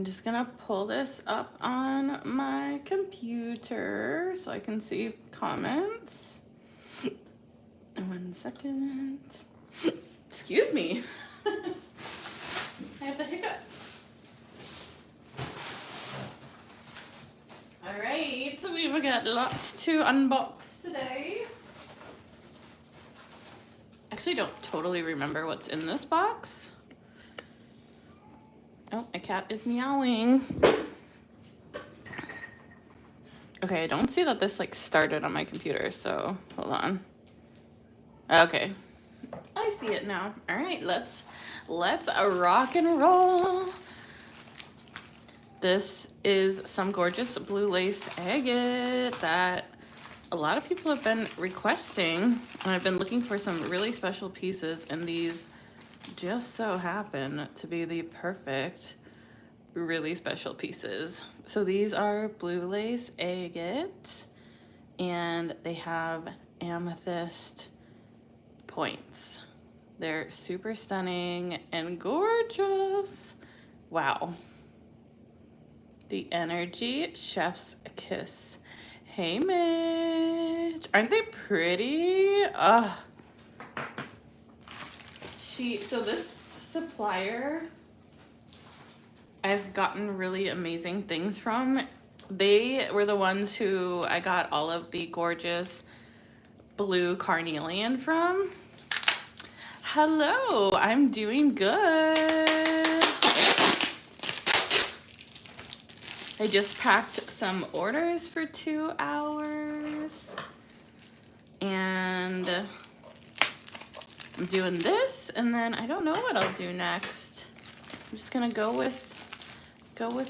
just gonna pull this up on my computer so I can see comments. 1 second. Excuse me. I have the hiccups. All right, so we've got lots to unbox today. Actually, don't totally remember what's in this box. Oh, my cat is meowing. Okay, I don't see that this like started on my computer, so hold on. Okay, I see it now. All right, let's rock and roll. This is some gorgeous blue lace agate that a lot of people have been requesting, and I've been looking for some really special pieces, and these just so happen to be the perfect, really special pieces. So these are blue lace agate, and they have amethyst points. They're super stunning and gorgeous. Wow. The energy, chef's kiss. Hey, Mitch. Aren't they pretty? Ugh. So this supplier, I've gotten really amazing things from. They were the ones who I got all of the gorgeous blue carnelian from. Hello, I'm doing good. I just packed some orders for 2 hours, and I'm doing this, and then I don't know what I'll do next. I'm just gonna go with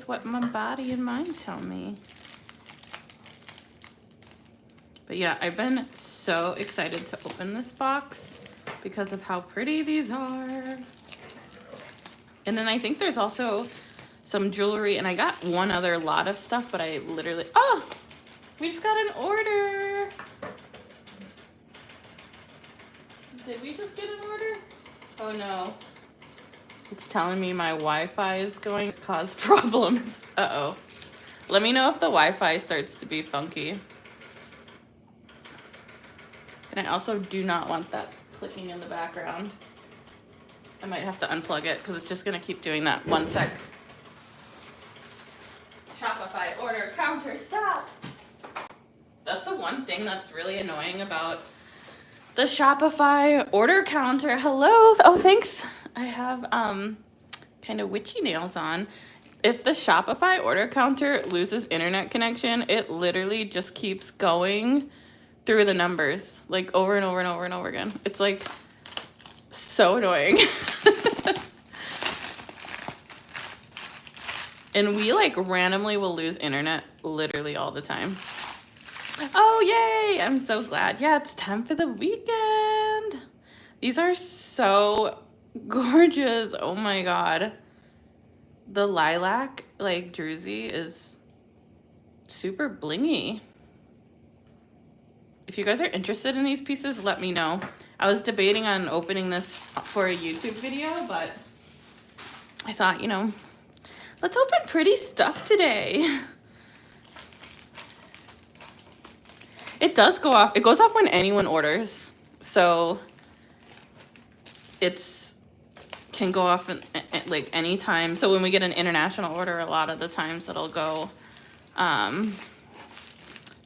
what my body and mind tell me. But yeah, I've been so excited to open this box because of how pretty these are. And then I think there's also some jewelry, and I got one other lot of stuff, but I literally, oh, we just got an order. Did we just get an order? Oh no. It's telling me my Wi-Fi is going to cause problems. Uh-oh. Let me know if the Wi-Fi starts to be funky. And I also do not want that clicking in the background. I might have to unplug it because it's just going to keep doing that. 1 sec. Shopify order counter, stop. That's the one thing that's really annoying about the Shopify order counter. Hello. Oh, thanks. I have kind of witchy nails on. If the Shopify order counter loses internet connection, it literally just keeps going through the numbers like over and over and over and over again. It's like so annoying. And we like randomly will lose internet literally all the time. Oh, yay. I'm so glad. Yeah, it's time for the weekend. These are so gorgeous. Oh my God. The lilac like druzy is super blingy. If you guys are interested in these pieces, let me know. I was debating on opening this for a YouTube video, but I thought, you know, let's open pretty stuff today. It does go off. It goes off when anyone orders. So it's can go off in, like anytime. So when we get an international order, a lot of the times it'll go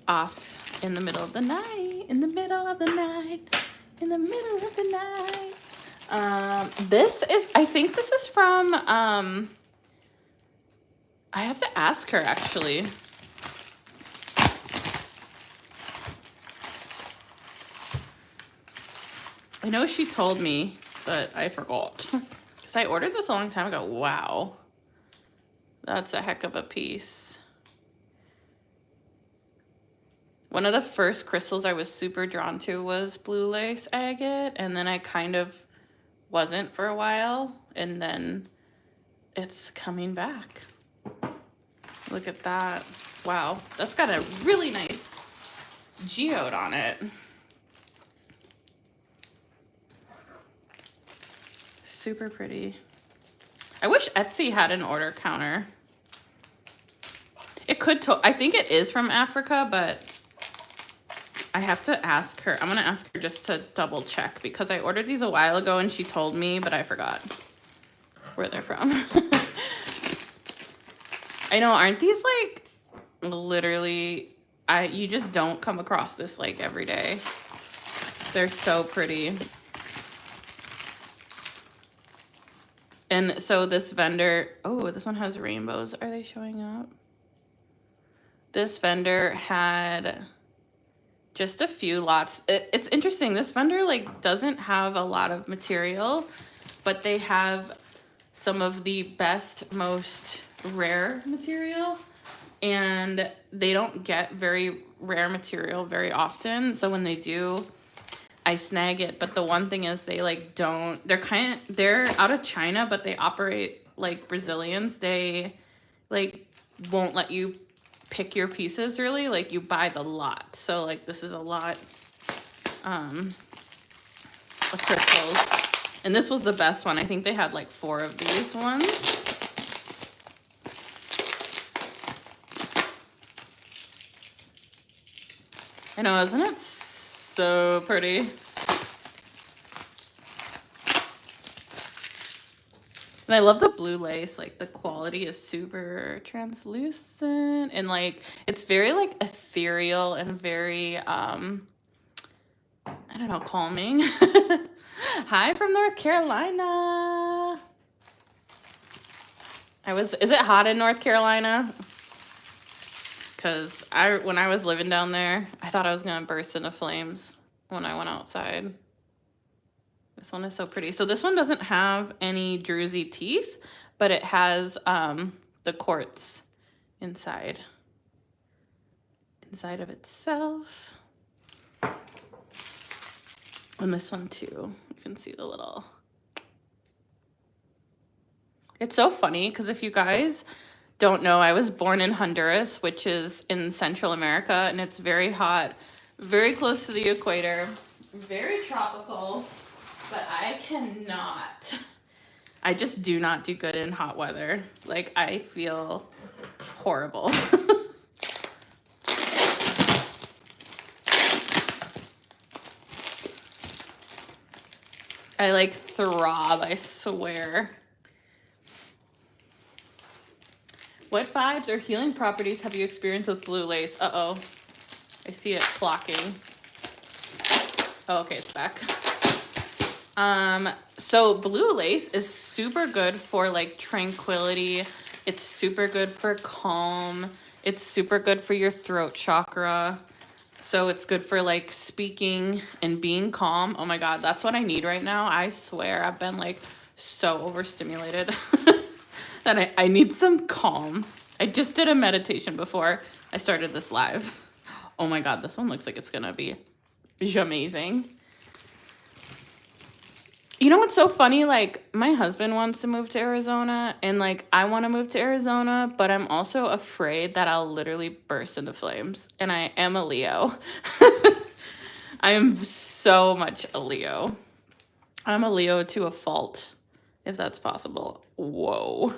off in the middle of the night, in the middle of the night, in the middle of the night. This is, I think this is from, I have to ask her actually. I know she told me, but I forgot. Because I ordered this a long time ago. Wow. That's a heck of a piece. One of the first crystals I was super drawn to was blue lace agate. And then I kind of wasn't for a while. And then it's coming back. Look at that. Wow. That's got a really nice geode on it. Super pretty. I wish Etsy had an order counter. could, I think it is from Africa, but I have to ask her. I'm going to ask her just to double check because I ordered these a while ago and she told me, but I forgot where they're from. I know, aren't these like literally, you just don't come across this like every day. They're so pretty. And so this vendor, oh, this one has rainbows. Are they showing up? This vendor had just a few lots. It's interesting. This vendor like doesn't have a lot of material, but they have some of the best, most rare material, and they don't get very rare material very often. So when they do, I snag it. But the one thing is they like don't, they're out of China, but they operate like Brazilians. They like won't let you pick your pieces really, like you buy the lot. So like this is a lot of crystals, and this was the best one. I think they had like 4 of these ones. I know, isn't it so pretty? And I love the blue lace, like the quality is super translucent and like it's very like ethereal and very I don't know, calming. Hi from North Carolina. Is it hot in North Carolina? Cause when I was living down there, I thought I was gonna burst into flames when I went outside. This one is so pretty. So this one doesn't have any druzy teeth, but it has the quartz inside of itself. And this one too, you can see the little. It's so funny because if you guys don't know, I was born in Honduras, which is in Central America, and it's very hot, very close to the equator, very tropical. But I just do not do good in hot weather. Like, I feel horrible. I like throb, I swear. What vibes or healing properties have you experienced with blue lace? Uh-oh, I see it clocking. Oh, okay, it's back. So blue lace is super good for like tranquility. It's super good for calm. It's super good for your throat chakra. So it's good for like speaking and being calm. Oh my God, that's what I need right now. I swear I've been like so overstimulated that I need some calm. I just did a meditation before I started this live. Oh my God, this one looks like it's gonna be amazing. You know what's so funny? Like, my husband wants to move to Arizona, and like, I want to move to Arizona, but I'm also afraid that I'll literally burst into flames. And I am a Leo. I am so much a Leo. I'm a Leo to a fault, if that's possible. Whoa.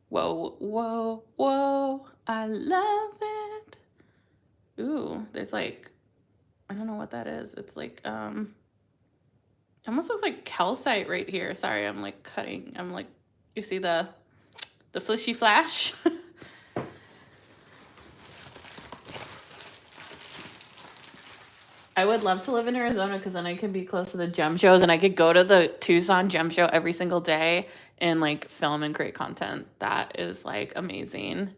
Whoa, whoa, whoa. I love it. Ooh, there's like, I don't know what that is. It's like, it almost looks like calcite right here. Sorry, I'm like cutting. I'm like, you see the flishy flash? I would love to live in Arizona because then I could be close to the gem shows and I could go to the Tucson gem show every single day and like film and create content. That is like amazing.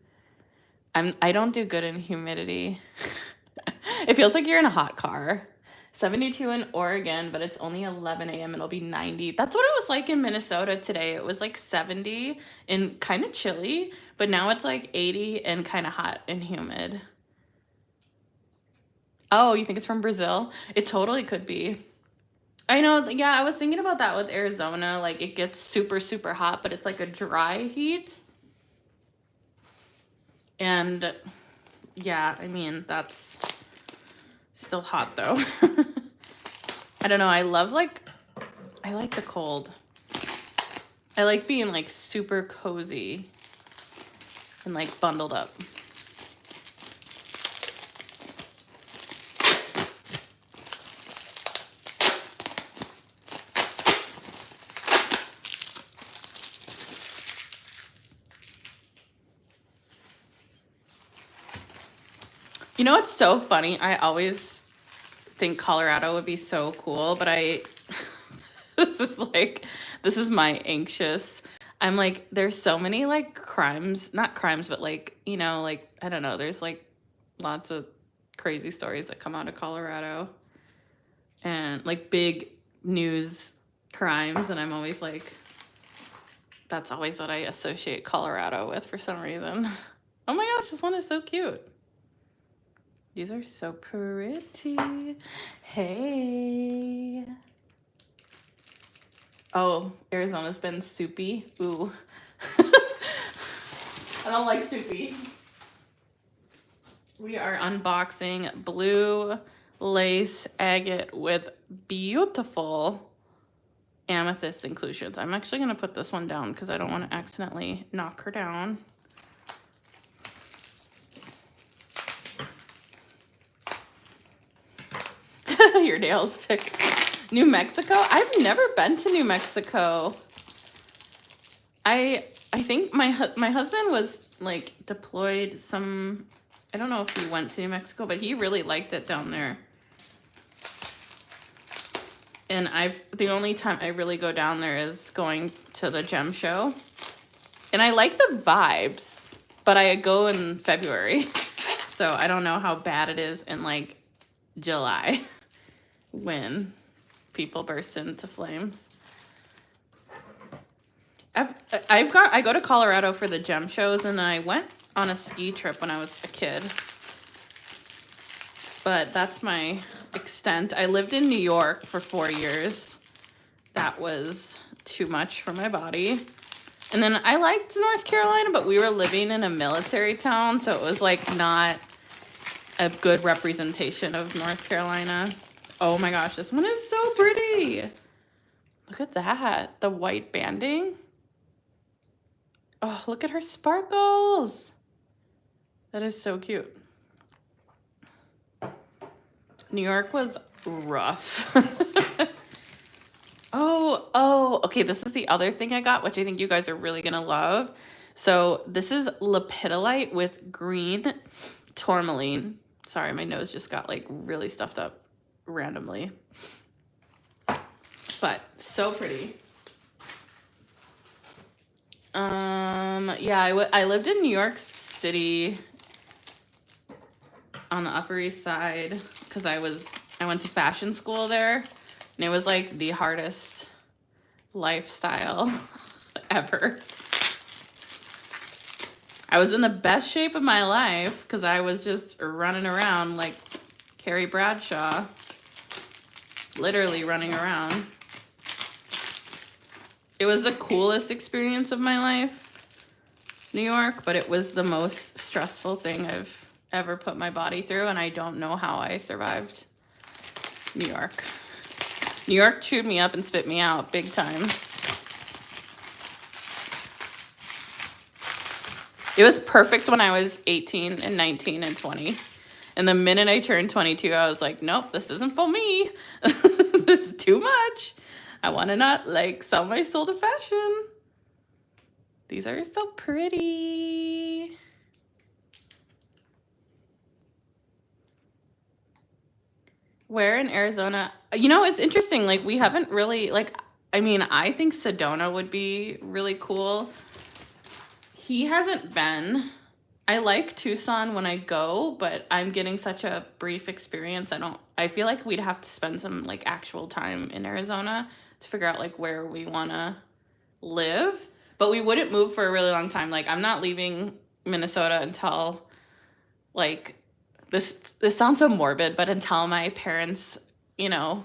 I don't do good in humidity. It feels like you're in a hot car. 72 in Oregon, but it's only 11 a.m. It'll be 90. That's what it was like in Minnesota today. It was like 70 and kind of chilly, but now it's like 80 and kind of hot and humid. Oh, you think it's from Brazil? It totally could be. I know, yeah, I was thinking about that with Arizona. Like, it gets super, super hot, but it's like a dry heat. And yeah, I mean, that's still hot though. I don't know. I like the cold. I like being like super cozy and like bundled up. You know what's so funny? I always think Colorado would be so cool, but this is my anxious. I'm like, there's so many like crimes, not crimes, but like, you know, like, I don't know, there's like lots of crazy stories that come out of Colorado and like big news crimes. And I'm always like, that's always what I associate Colorado with for some reason. Oh my gosh, this one is so cute. These are so pretty. Hey. Oh, Arizona's been soupy. Ooh. I don't like soupy. We are unboxing blue lace agate with beautiful amethyst inclusions. I'm actually going to put this one down because I don't want to accidentally knock her down. Your nails pick. New Mexico? I've never been to New Mexico. I think my husband was like deployed some, I don't know if he went to New Mexico, but he really liked it down there. And the only time I really go down there is going to the gem show. And I like the vibes, but I go in February. So I don't know how bad it is in like July when people burst into flames. I go to Colorado for the gem shows, and then I went on a ski trip when I was a kid. But that's my extent. I lived in New York for 4 years. That was too much for my body. And then I liked North Carolina, but we were living in a military town, so it was like not a good representation of North Carolina. Oh my gosh, this one is so pretty. Look at that, the white banding. Oh, look at her sparkles. That is so cute. New York was rough. Oh, okay, this is the other thing I got, which I think you guys are really gonna love. So this is Lepidolite with green tourmaline. Sorry, my nose just got like really stuffed up randomly. But so pretty. Yeah, I lived in New York City on the Upper East Side because I went to fashion school there, and it was like the hardest lifestyle ever. I was in the best shape of my life because I was just running around like Carrie Bradshaw, literally running around. It was the coolest experience of my life, New York, but it was the most stressful thing I've ever put my body through, and I don't know how I survived New York. New York chewed me up and spit me out big time. It was perfect when I was 18 and 19 and 20. And the minute I turned 22, I was like, nope, this isn't for me. This is too much. I want to not like sell my soul to fashion. These are so pretty. Where in Arizona? You know, it's interesting. Like, we haven't really, like, I mean, I think Sedona would be really cool. He hasn't been. I like Tucson when I go, but I'm getting such a brief experience. I feel like we'd have to spend some like actual time in Arizona to figure out like where we want to live, but we wouldn't move for a really long time. Like, I'm not leaving Minnesota until like, this sounds so morbid, but until my parents, you know,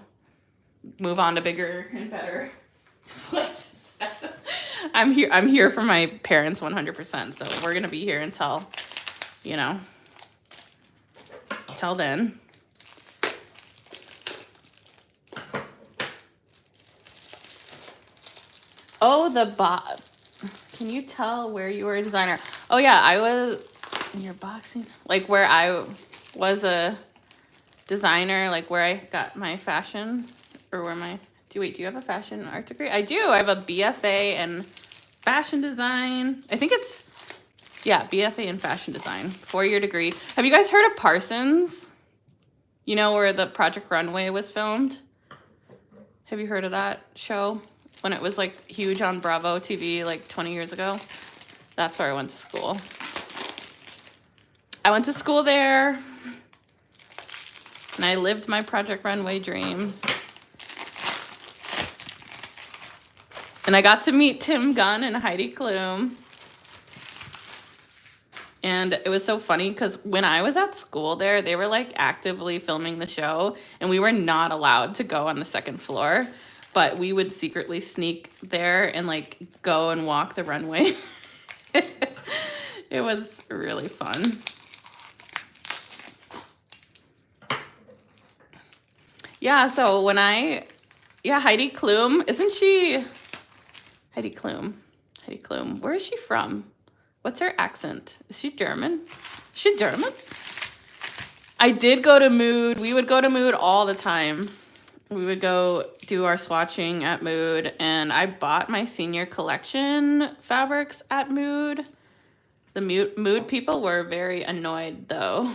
move on to bigger and better places. I'm here for my parents 100%. So we're going to be here until, you know, till then. Oh, can you tell where you were a designer? Oh yeah, I was in your boxing, like where I was a designer, like where I got my fashion, or where my, do you have a fashion art degree? I do. I have a BFA in fashion design. I think it's Yeah, BFA in fashion design, 4-year degree. Have you guys heard of Parsons? You know where the Project Runway was filmed? Have you heard of that show? When it was like huge on Bravo TV like 20 years ago? That's where I went to school. I went to school there. And I lived my Project Runway dreams. And I got to meet Tim Gunn and Heidi Klum. And it was so funny because when I was at school there, they were like actively filming the show and we were not allowed to go on the second floor, but we would secretly sneak there and like go and walk the runway. It was really fun. Yeah, so when Heidi Klum, isn't she? Heidi Klum. Where is she from? What's her accent? Is she German? Is she German? I did go to Mood. We would go to Mood all the time. We would go do our swatching at Mood, and I bought my senior collection fabrics at Mood. The Mood people were very annoyed, though,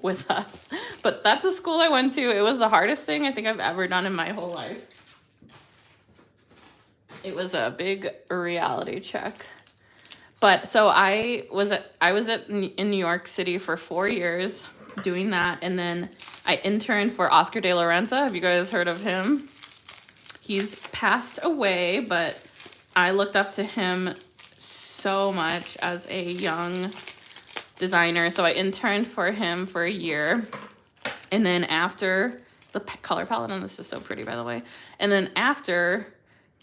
with us. But that's a school I went to. It was the hardest thing I think I've ever done in my whole life. It was a big reality check. But so I was in New York City for 4 years doing that. And then I interned for Oscar de la Renta. Have you guys heard of him? He's passed away, but I looked up to him so much as a young designer. So I interned for him for a year. And then after, the color palette on this is so pretty, by the way. And then after,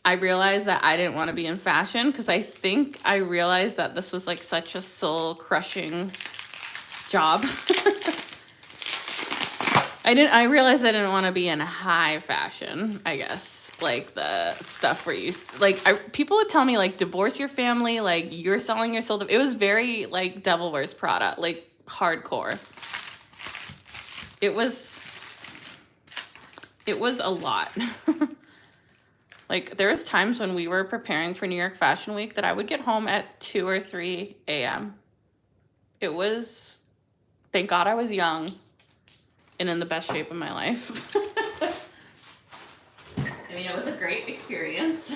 I realized that I didn't want to be in fashion because I think I realized that this was like such a soul crushing job. I realized I didn't want to be in high fashion, I guess. Like the stuff where you, like, people would tell me like, divorce your family, like you're selling your soul. It was very like Devil Wears Prada, like hardcore. It was a lot. Like, there was times when we were preparing for New York Fashion Week that I would get home at 2 or 3 a.m. It was, thank God I was young and in the best shape of my life. I mean, it was a great experience.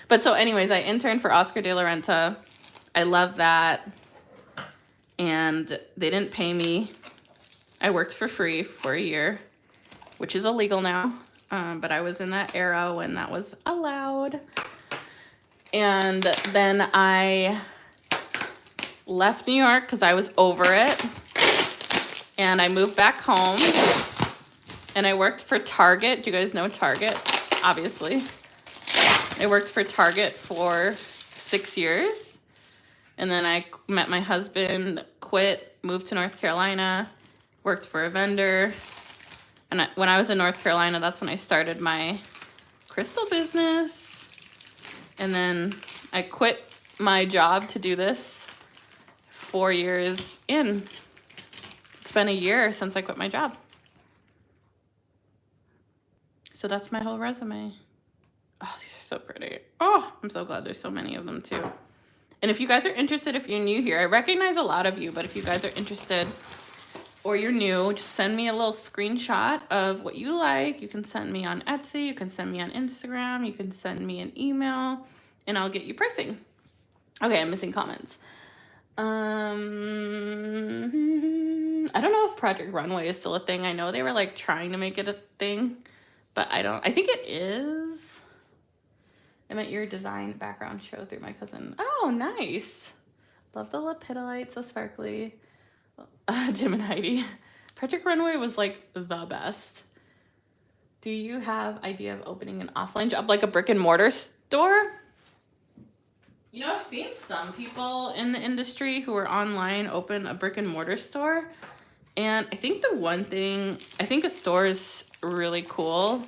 But so anyways, I interned for Oscar de la Renta. I loved that. And they didn't pay me. I worked for free for a year, which is illegal now. But I was in that era when that was allowed. And then I left New York because I was over it. And I moved back home. And I worked for Target. Do you guys know Target? Obviously. I worked for Target for 6 years. And then I met my husband, quit, moved to North Carolina, worked for a vendor. And when I was in North Carolina, that's when I started my crystal business. And then I quit my job to do this 4 years in. It's been a year since I quit my job. So that's my whole resume. Oh, these are so pretty. Oh, I'm so glad there's so many of them too. And if you guys are interested, if you're new here, I recognize a lot of you, but if you guys are interested, or you're new, just send me a little screenshot of what you like. You can send me on Etsy, you can send me on Instagram, you can send me an email, and I'll get you pricing. Okay, I'm missing comments. I don't know if Project Runway is still a thing. I know they were like trying to make it a thing, but I think it is. I meant your design background show through my cousin. Oh, nice. Love the Lepidolite, so sparkly. Jim and Heidi. Project Runway was like the best. Do you have idea of opening an offline job, like a brick and mortar store? You know, I've seen some people in the industry who are online open a brick and mortar store. And I think I think a store is really cool.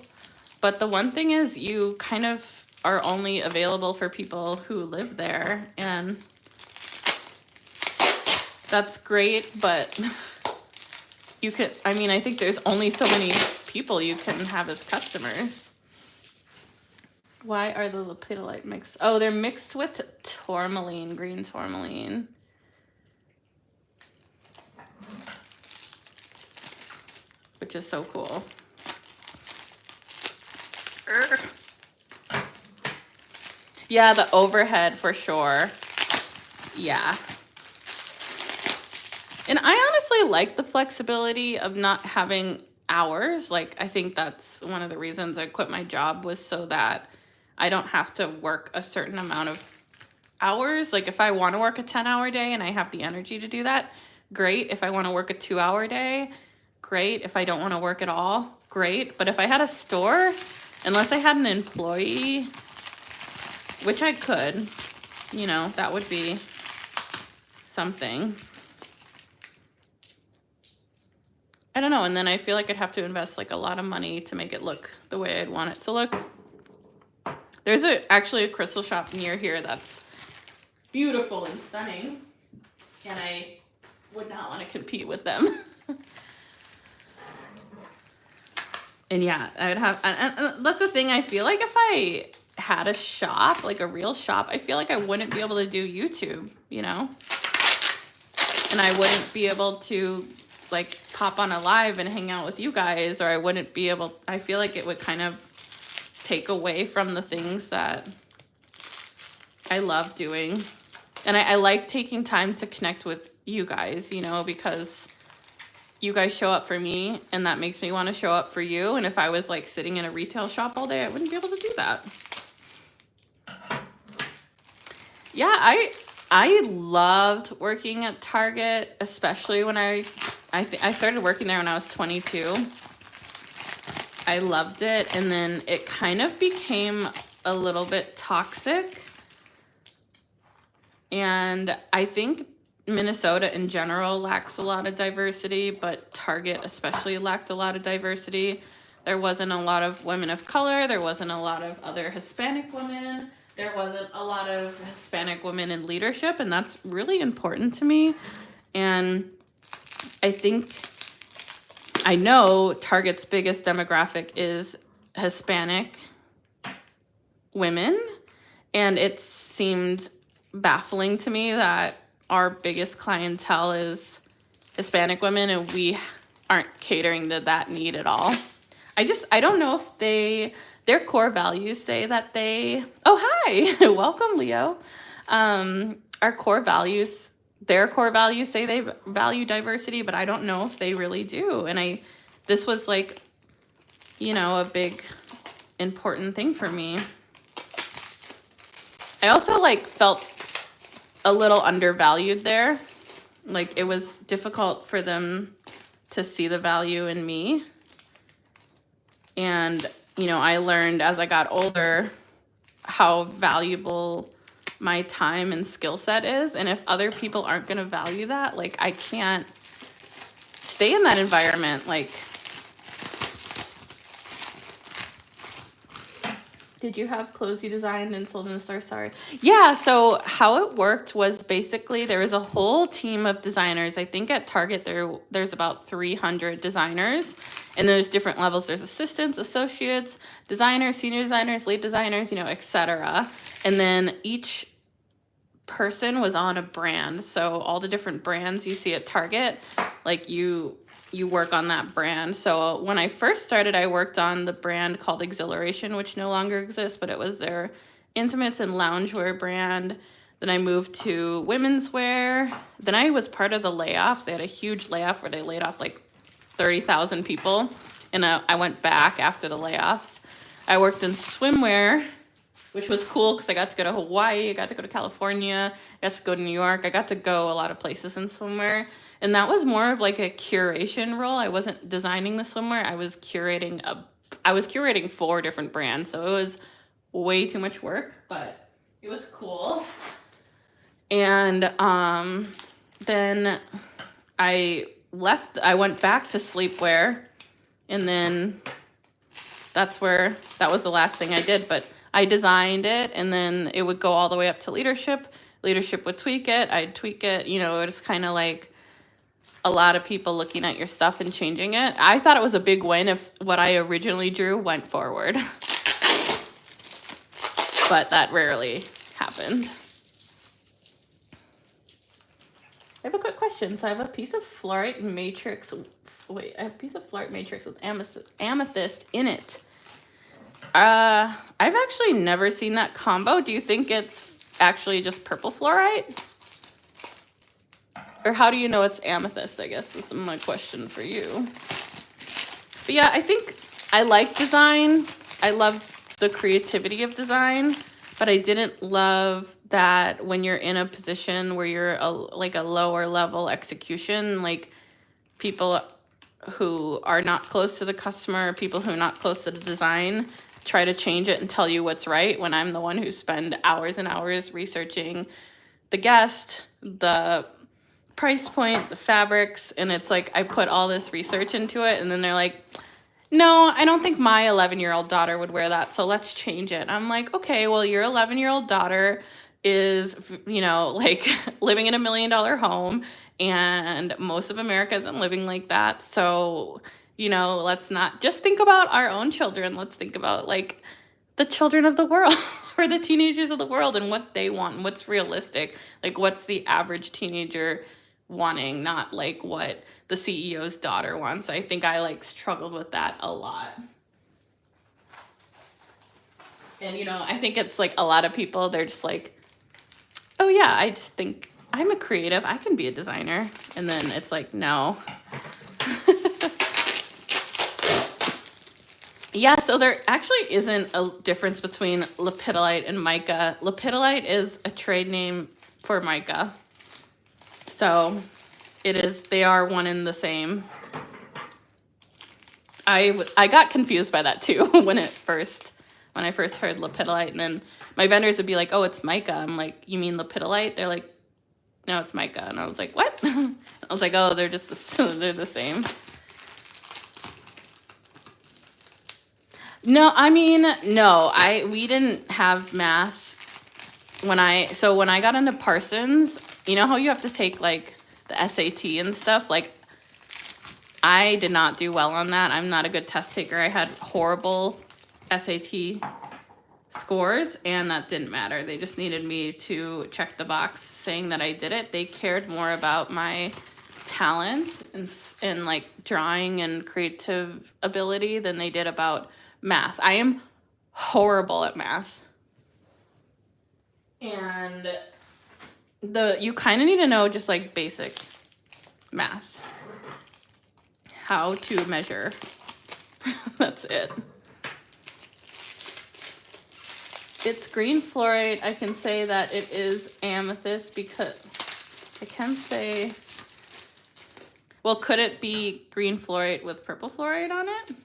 But the one thing is you kind of are only available for people who live there. And that's great, but you could, I mean, I think there's only so many people you can have as customers. Why are the Lepidolite mixed? Oh, they're mixed with tourmaline, green tourmaline. which is so cool. Yeah, the overhead for sure. Yeah. And I honestly like the flexibility of not having hours. Like, I think that's one of the reasons I quit my job, was so that I don't have to work a certain amount of hours. Like, if I want to work a 10-hour day and I have the energy to do that, great. If I want to work a 2-hour day, great. If I don't want to work at all, great. But if I had a store, unless I had an employee, which I could, you know, that would be something. I don't know. And then I feel like I'd have to invest like a lot of money to make it look the way I'd want it to look. There's actually a crystal shop near here that's beautiful and stunning, and I would not want to compete with them. And yeah, I'd have, and that's the thing. I feel like if I had a shop, like a real shop, I feel like I wouldn't be able to do YouTube, you know? And I wouldn't be able to like pop on a live and hang out with you guys, or I wouldn't be able, I feel like it would kind of take away from the things that I love doing. And I like taking time to connect with you guys, you know, because you guys show up for me and that makes me want to show up for you. And if I was like sitting in a retail shop all day, I wouldn't be able to do that. Yeah, I loved working at Target, especially when I started working there when I was 22. I loved it, and then it kind of became a little bit toxic. And I think Minnesota in general lacks a lot of diversity, but Target especially lacked a lot of diversity. There wasn't a lot of women of color. There wasn't a lot of other Hispanic women. There wasn't a lot of Hispanic women in leadership, and that's really important to me. And I know Target's biggest demographic is Hispanic women, and it seemed baffling to me that our biggest clientele is Hispanic women and we aren't catering to that need at all. I don't know if their core values say that they, oh, hi, welcome, Leo. Their core values say they value diversity, but I don't know if they really do. And this was like, you know, a big important thing for me. I also like felt a little undervalued there. Like it was difficult for them to see the value in me. And, you know, I learned as I got older how valuable my time and skill set is. And if other people aren't going to value that, like I can't stay in that environment. Like, did you have clothes you designed and sold in the store? Sorry. Yeah, so how it worked was basically there was a whole team of designers. I think at Target there's about 300 designers, and there's different levels. There's assistants, associates, designers, senior designers, lead designers, you know, etc. And then each person was on a brand. So all the different brands you see at Target, like you work on that brand. So when I first started, I worked on the brand called Exhilaration, which no longer exists, but it was their intimates and loungewear brand. Then I moved to women's wear. Then I was part of the layoffs. They had a huge layoff where they laid off like 30,000 people. And I went back after the layoffs. I worked in swimwear, which was cool because I got to go to Hawaii, I got to go to California, I got to go to New York, I got to go a lot of places in swimwear. And that was more of like a curation role. I wasn't designing the swimwear, I was curating 4 different brands. So it was way too much work, but it was cool. And then I went back to sleepwear, and then that was the last thing I did, but I designed it, and then it would go all the way up to leadership. Leadership would tweak it, I'd tweak it, you know, it was kind of like a lot of people looking at your stuff and changing it. I thought it was a big win if what I originally drew went forward. But that rarely happened. I have a quick question. So I have a piece of fluorite matrix wait, I have a piece of fluorite matrix with amethyst in it. I've actually never seen that combo. Do you think it's actually just purple fluorite? Or how do you know it's amethyst, I guess is my question for you. But yeah, I think I like design. I love the creativity of design, but I didn't love that when you're in a position where you're like a lower level execution, like people who are not close to the customer, people who are not close to the design, try to change it and tell you what's right when I'm the one who spend hours and hours researching the guest, the price point, the fabrics, and it's like I put all this research into it and then they're like, no, I don't think my 11-year-old daughter would wear that, so let's change it. I'm like, okay, well, your 11-year-old daughter is, you know, like living in $1 million home, and most of America isn't living like that. So, you know, let's not just think about our own children. Let's think about like the children of the world or the teenagers of the world and what they want and what's realistic. Like, what's the average teenager wanting, not like what the CEO's daughter wants. I think I like struggled with that a lot. And, you know, I think it's like a lot of people, they're just like, oh yeah, I just think I'm a creative, I can be a designer. And then it's like, no. Yeah, so there actually isn't a difference between lepidolite and mica. Lepidolite is a trade name for mica. So it is, they are one and the same. I got confused by that too when I first heard lepidolite, and then my vendors would be like, oh, it's mica. I'm like, you mean lepidolite? They're like, no, it's mica. And I was like, what? I was like, oh, they're the same. No, I mean, no, we didn't have math when I got into Parsons. You know how you have to take like the SAT and stuff? Like, I did not do well on that. I'm not a good test taker. I had horrible SAT scores, and that didn't matter. They just needed me to check the box saying that I did it. They cared more about my talent and like drawing and creative ability than they did about math. I am horrible at math. And you kind of need to know just like basic math. How to measure. That's it. It's green fluorite. I can say that it is amethyst because I can say, well, could it be green fluorite with purple fluorite on it?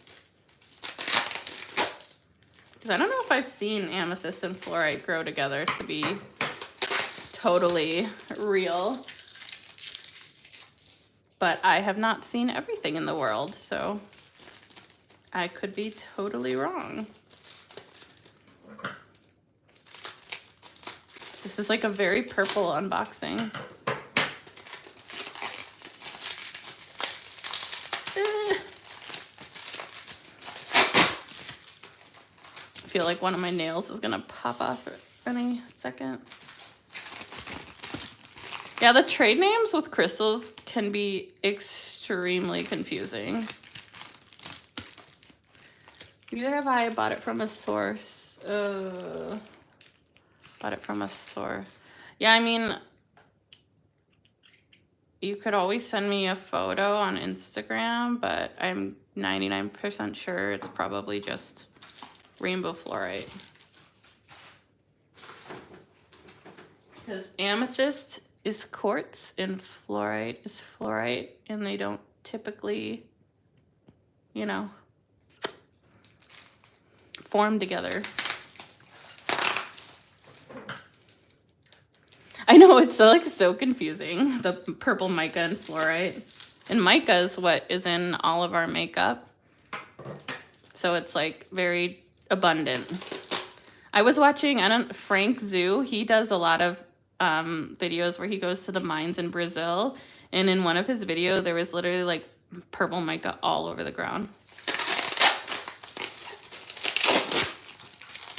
Because I don't know if I've seen amethyst and fluorite grow together to be totally real. But I have not seen everything in the world, so I could be totally wrong. This is like a very purple unboxing. I feel like one of my nails is gonna pop off any second. Yeah, the trade names with crystals can be extremely confusing. Neither have I bought it from a source. Bought it from a source. Yeah, I mean, you could always send me a photo on Instagram, but I'm 99% sure it's probably just rainbow fluorite. Because amethyst is quartz and fluorite is fluorite, and they don't typically, you know, form together. I know, it's so confusing, the purple mica and fluorite. And mica is what is in all of our makeup. So it's like very abundant. I was watching, Frank Zhu, he does a lot of videos where he goes to the mines in Brazil. And in one of his videos, there was literally like purple mica all over the ground.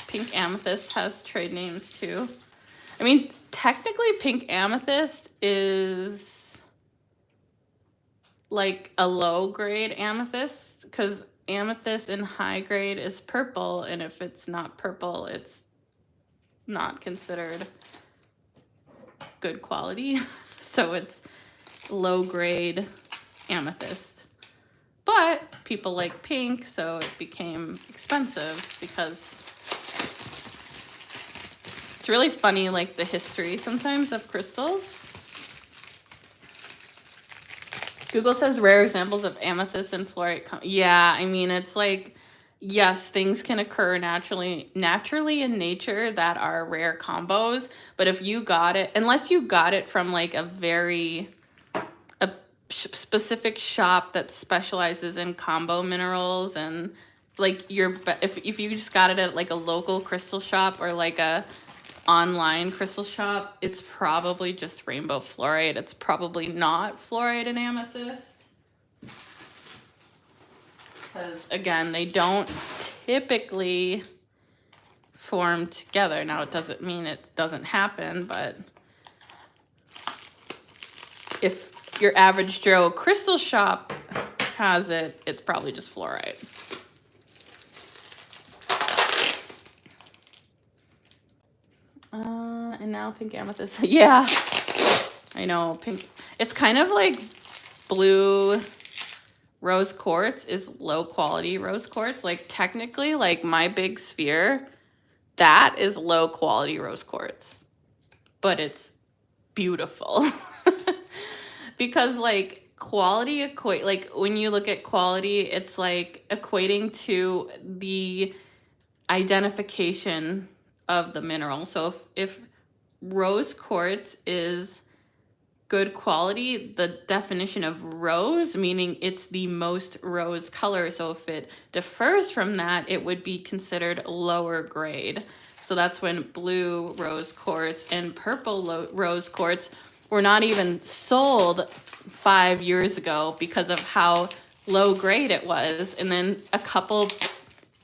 Pink amethyst has trade names too. I mean, technically pink amethyst is like a low grade amethyst, because amethyst in high grade is purple, and if it's not purple, it's not considered good quality. So it's low grade amethyst. But people like pink, so it became expensive because it's really funny, like the history sometimes of crystals. Google says rare examples of amethyst and fluorite. Yeah, I mean, it's like, yes, things can occur naturally in nature that are rare combos. But if you got it, unless you got it from like a specific shop that specializes in combo minerals, and like if you just got it at like a local crystal shop or like a online crystal shop, it's probably just rainbow fluorite. It's probably not fluorite and amethyst, because again, they don't typically form together. Now, it doesn't mean it doesn't happen, but if your average Joe crystal shop has it, it's probably just fluorite. And now pink amethyst. Yeah, I know, pink. It's kind of like blue rose quartz is low quality rose quartz. Like technically, like my big sphere, that is low quality rose quartz, but it's beautiful. Because like quality like when you look at quality, it's like equating to the identification of the mineral. So if rose quartz is good quality, the definition of rose, meaning it's the most rose color. So if it differs from that, it would be considered lower grade. So that's when blue rose quartz and purple rose quartz were not even sold 5 years ago because of how low grade it was. And then a couple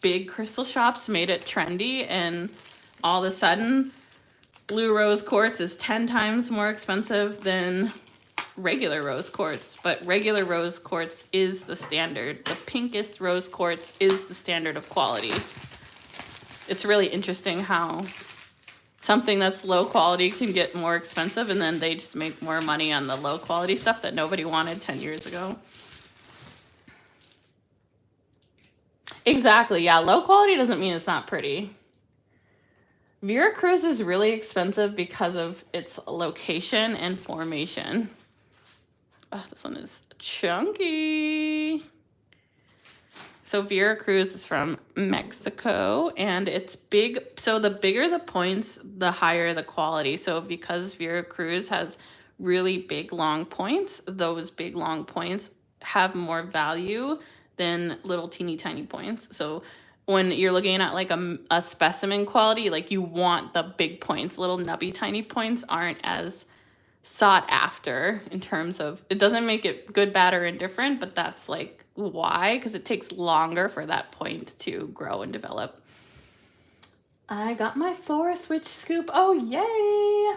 big crystal shops made it trendy, and all of a sudden blue rose quartz is 10 times more expensive than regular rose quartz. But regular rose quartz is the standard. The pinkest rose quartz is the standard of quality. It's really interesting how something that's low quality can get more expensive, and then they just make more money on the low quality stuff that nobody wanted 10 years ago. Exactly, yeah, low quality doesn't mean it's not pretty. Veracruz is really expensive because of its location and formation. Oh, this one is chunky. So Veracruz is from Mexico, and it's big. So the bigger the points, the higher the quality. So because Veracruz has really big, long points, those big, long points have more value than little teeny tiny points. So when you're looking at like a specimen quality, like you want the big points. Little nubby tiny points aren't as sought after in terms of, it doesn't make it good, bad, or indifferent, but that's like why, because it takes longer for that point to grow and develop. I got my forest witch scoop. Oh, yay!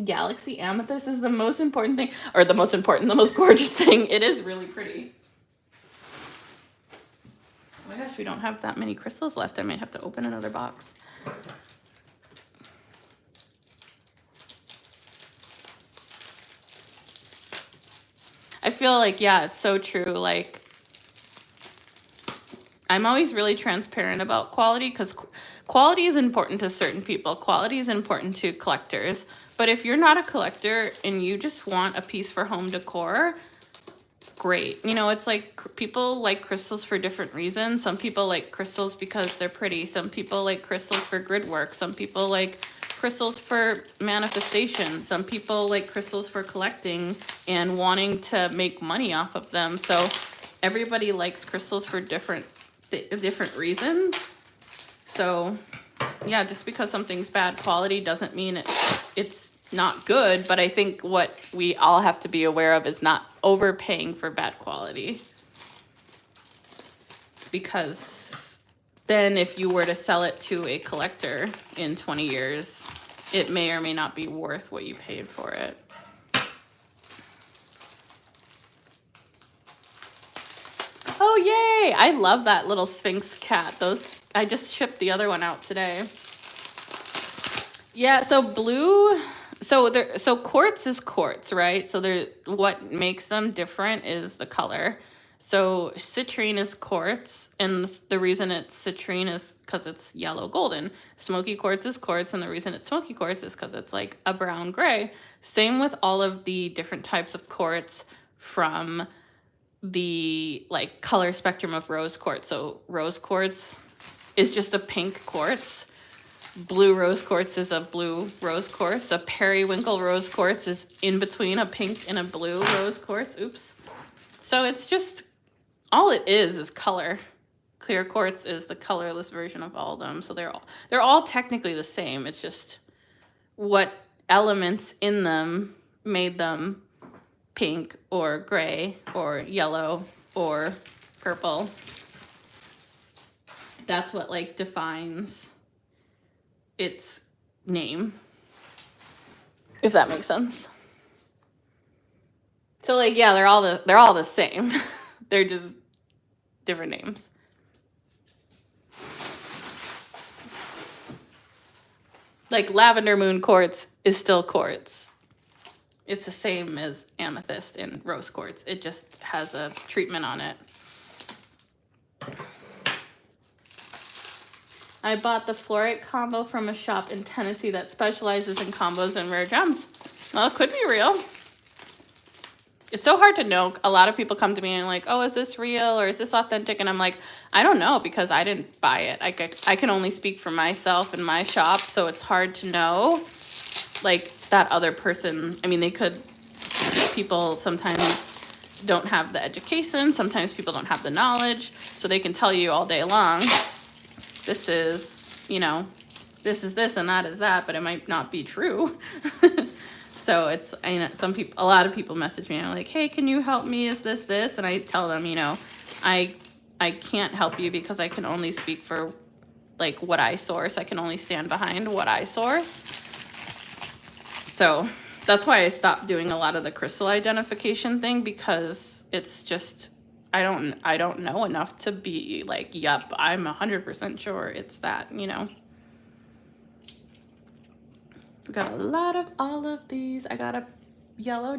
Galaxy amethyst is the most important thing, or the most gorgeous thing. It is really pretty. Oh my gosh, we don't have that many crystals left. I might have to open another box. I feel like, yeah, it's so true. Like, I'm always really transparent about quality, because quality is important to certain people. Quality is important to collectors. But if you're not a collector and you just want a piece for home decor, great. You know, it's like people like crystals for different reasons. Some people like crystals because they're pretty. Some people like crystals for grid work. Some people like crystals for manifestation. Some people like crystals for collecting and wanting to make money off of them. So everybody likes crystals for different reasons. So yeah, just because something's bad quality doesn't mean it's not good. But I think what we all have to be aware of is not overpaying for bad quality, because then if you were to sell it to a collector in 20 years, it may or may not be worth what you paid for it. yay! I love that little Sphinx cat. Those, I just shipped the other one out today. Yeah, so blue, so quartz is quartz, right? So what makes them different is the color. So citrine is quartz, and the reason it's citrine is because it's yellow golden. Smoky quartz is quartz, and the reason it's smoky quartz is because it's like a brown gray. Same with all of the different types of quartz from the like color spectrum of rose quartz. So rose quartz is just a pink quartz. Blue rose quartz is a blue rose quartz. A periwinkle rose quartz is in between a pink and a blue rose quartz. Oops. So it's just, all it is color. Clear quartz is the colorless version of all of them. So they're all technically the same. It's just what elements in them made them pink or gray or yellow or purple. That's what like defines its name, if that makes sense. So like, yeah, they're all the same. They're just different names. Like lavender moon quartz is still quartz. It's the same as amethyst and rose quartz. It just has a treatment on it. I bought the fluorite combo from a shop in Tennessee that specializes in combos and rare gems. Well, it could be real. It's so hard to know. A lot of people come to me and like, oh, is this real or is this authentic? And I'm like, I don't know because I didn't buy it. I can only speak for myself and my shop, so it's hard to know. Like that other person, I mean, people sometimes don't have the education. Sometimes people don't have the knowledge, so they can tell you all day long, this is, this is this and that is that, but it might not be true. So it's, a lot of people message me and I'm like, hey, can you help me? Is this? And I tell them, I can't help you because I can only speak for like what I source. I can only stand behind what I source. So that's why I stopped doing a lot of the crystal identification thing, because it's just, I don't know enough to be like, yep, I'm 100% sure it's that, We got a lot of all of these. I got a yellow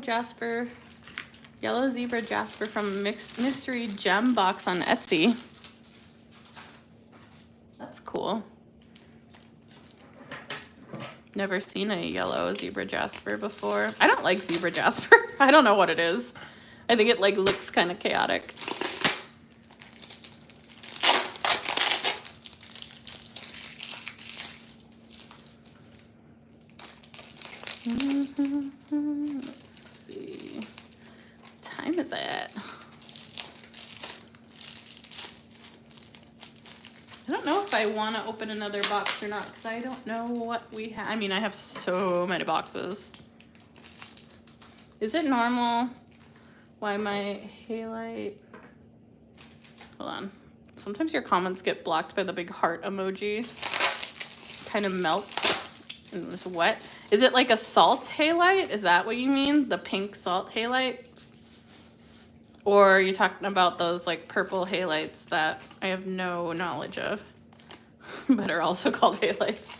zebra jasper from Mystery Gem Box on Etsy. That's cool. Never seen a yellow zebra jasper before. I don't like zebra jasper. I don't know what it is. I think it like looks kind of chaotic. Let's see. What time is it? I don't know if I want to open another box or not because I don't know what we have. I mean, I have so many boxes. Is it normal why my halite? Hold on. Sometimes your comments get blocked by the big heart emoji. Kind of melts and it's wet. Is it like a salt halite? Is that what you mean? The pink salt halite? Or are you talking about those like purple halites that I have no knowledge of, but are also called halites?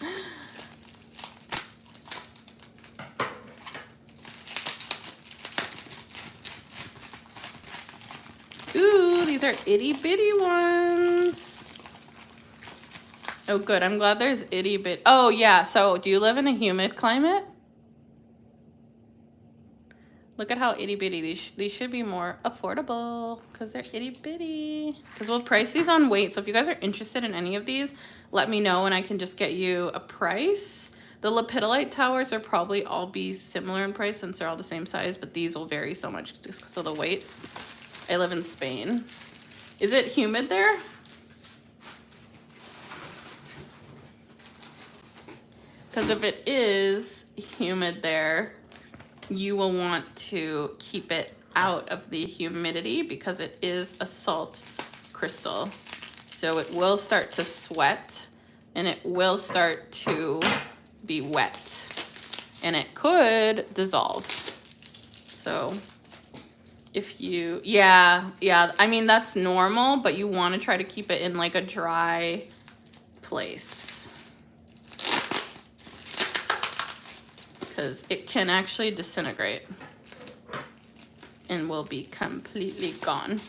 Ooh, these are itty bitty ones. Oh, good. I'm glad there's itty bitty. Oh, yeah. So do you live in a humid climate? Look at how itty bitty. These should be more affordable because they're itty bitty. Because we'll price these on weight. So if you guys are interested in any of these, let me know and I can just get you a price. The Lepidolite towers are probably all be similar in price since they're all the same size, but these will vary so much just because of the weight. I live in Spain. Is it humid there? Because if it is humid there, you will want to keep it out of the humidity because it is a salt crystal. So it will start to sweat and it will start to be wet and it could dissolve. So If you, yeah, I mean, that's normal, but you want to try to keep it in like a dry place because it can actually disintegrate and will be completely gone.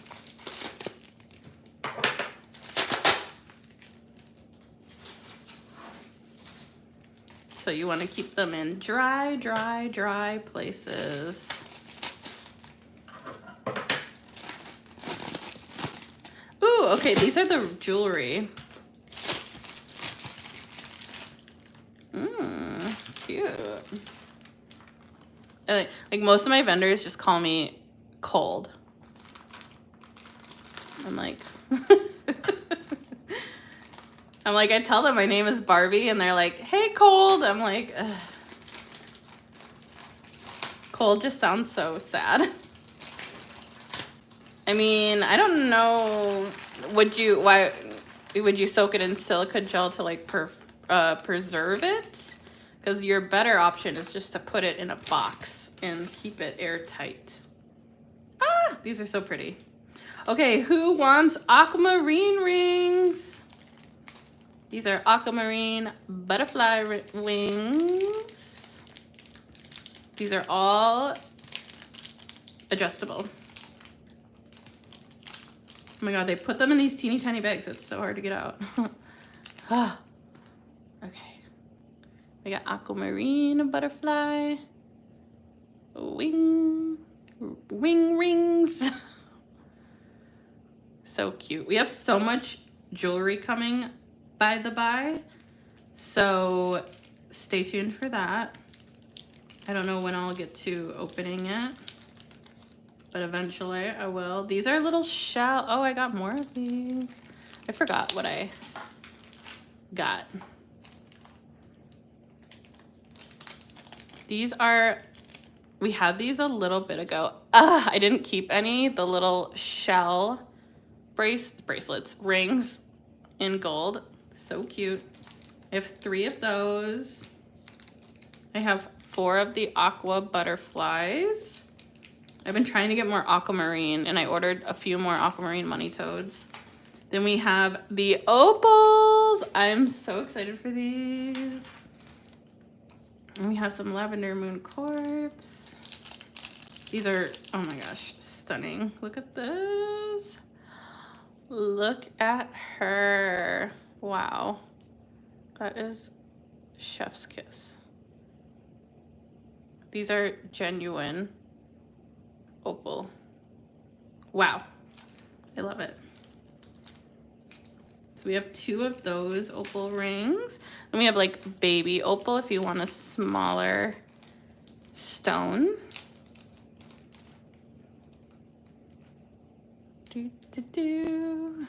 So you want to keep them in dry places. Ooh, okay, these are the jewelry. Cute. Like most of my vendors just call me Cold. I'm like, I tell them my name is Barbie, and they're like, hey, Cold. I'm like, ugh. Cold just sounds so sad. I mean, I don't know. Why would you soak it in silica gel to like preserve it? Because your better option is just to put it in a box and keep it airtight. Ah, these are so pretty. Okay, who wants aquamarine rings? These are aquamarine butterfly wings. These are all adjustable. Oh my god, they put them in these teeny tiny bags. It's so hard to get out. Okay. We got aquamarine butterfly wing rings. So cute. We have so much jewelry coming, by the by. So stay tuned for that. I don't know when I'll get to opening it, but eventually I will. These are little shell. Oh, I got more of these. I forgot what I got. These are, we had these a little bit ago. I didn't keep any. The little shell bracelets, rings in gold. So cute. I have 3 of those. I have 4 of the aqua butterflies. I've been trying to get more aquamarine, and I ordered a few more aquamarine money toads. Then we have the opals. I'm so excited for these. And we have some lavender moon quartz. These are, oh my gosh, stunning. Look at this. Look at her. Wow. That is chef's kiss. These are genuine opal. Wow. I love it. So we have 2 of those opal rings. And we have like baby opal if you want a smaller stone. Oh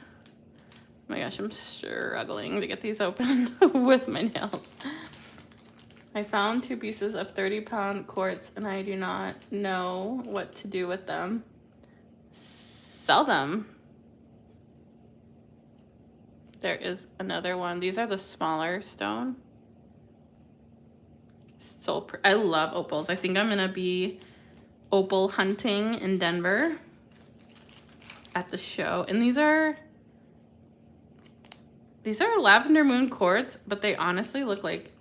my gosh, I'm struggling to get these open with my nails. I found 2 pieces of 30-pound quartz and I do not know what to do with them. Sell them. There is another one. These are the smaller stone. So I love opals. I think I'm gonna be opal hunting in Denver at the show. And these are lavender moon quartz, but they honestly look like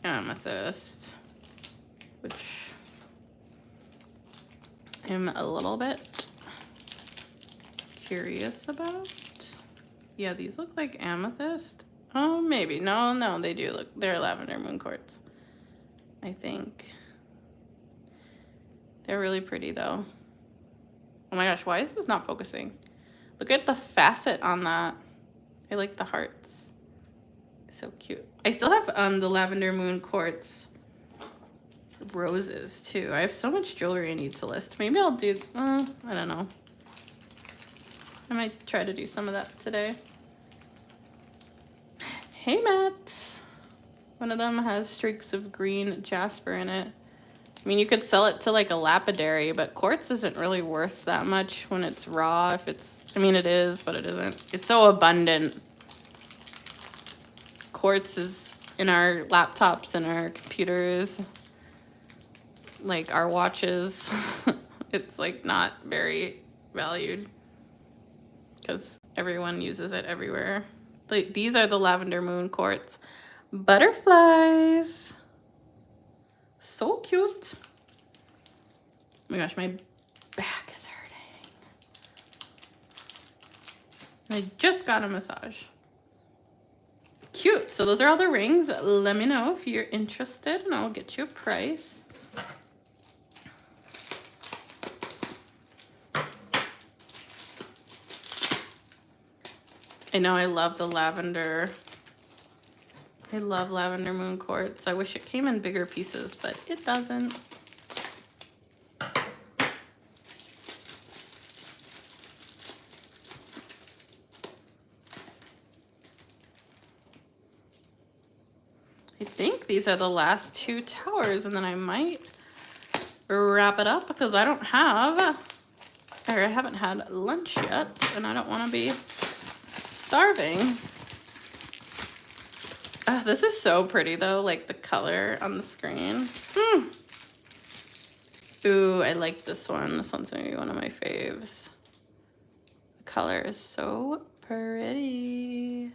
amethyst, which I'm a little bit curious about. Yeah, these look like amethyst. Oh, maybe. No, they do look, they're lavender moon quartz, I think. They're really pretty though. Oh my gosh, why is this not focusing? Look at the facet on that. I like the hearts. So cute. I still have the lavender moon quartz roses too. I have so much jewelry I need to list. Maybe I'll do, I don't know. I might try to do some of that today. Hey, Matt. One of them has streaks of green jasper in it. I mean, you could sell it to like a lapidary, but quartz isn't really worth that much when it's raw. If it's, I mean, it is, but it isn't. It's so abundant. Quartz is in our laptops and our computers, like our watches. it's like not very valued because everyone uses it everywhere. These are the lavender moon quartz butterflies. So cute. Oh my gosh, my back is hurting. I just got a massage. Cute. So those are all the rings. Let me know if you're interested and I'll get you a price. I know I love the lavender. I love lavender moon quartz. I wish it came in bigger pieces, but it doesn't. I think these are the last two towers, and then I might wrap it up because I don't have, or I haven't had lunch yet, and I don't want to be starving. This is so pretty though, like the color on the screen. Ooh, I like this one. This one's maybe one of my faves. The color is so pretty.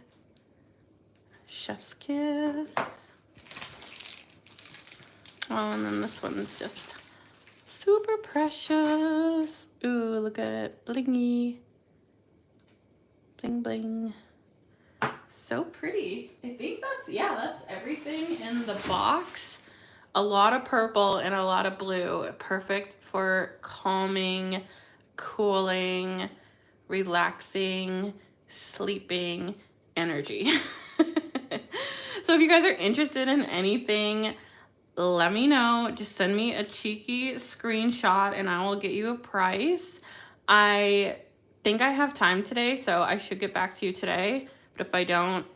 Chef's kiss. Oh, and then this one's just super precious. Ooh, look at it. Blingy. Bling, bling. So pretty. I think that's everything in the box. A lot of purple and a lot of blue. Perfect for calming, cooling, relaxing, sleeping energy. So if you guys are interested in anything, let me know. Just send me a cheeky screenshot and I will get you a price. I think I have time today, so I should get back to you today. But if I don't,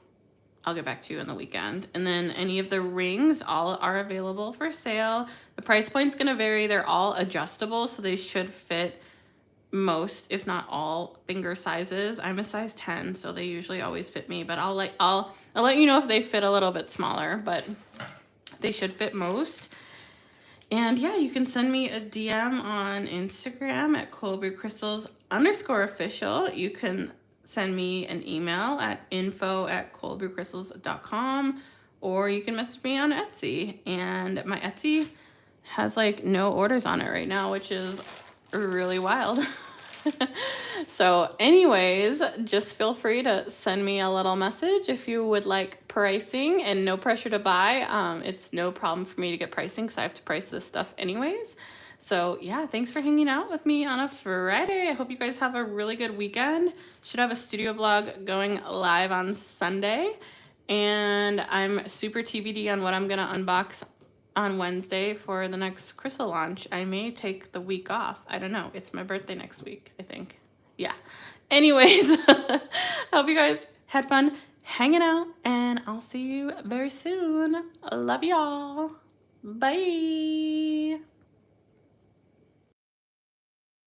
I'll get back to you on the weekend. And then any of the rings, all are available for sale. The price point's gonna vary. They're all adjustable, so they should fit most, if not all, finger sizes. I'm a size 10, so they usually always fit me, but I'll let you know if they fit a little bit smaller, but they should fit most. And yeah, you can send me a DM on Instagram at coldbrewcrystals_official. You can send me an email at info@coldbrewcrystals.com, or you can message me on Etsy. And my Etsy has like no orders on it right now, which is really wild. So anyways, just feel free to send me a little message if you would like pricing, and no pressure to buy. It's no problem for me to get pricing because I have to price this stuff anyways. So yeah, thanks for hanging out with me on a Friday. I hope you guys have a really good weekend. Should have a studio vlog going live on Sunday, and I'm super TBD on what I'm gonna unbox on Wednesday for the next crystal launch. I may take the week off. I don't know. It's my birthday next week, I think. Yeah. Anyways, I hope you guys had fun hanging out, and I'll see you very soon. Love y'all. Bye.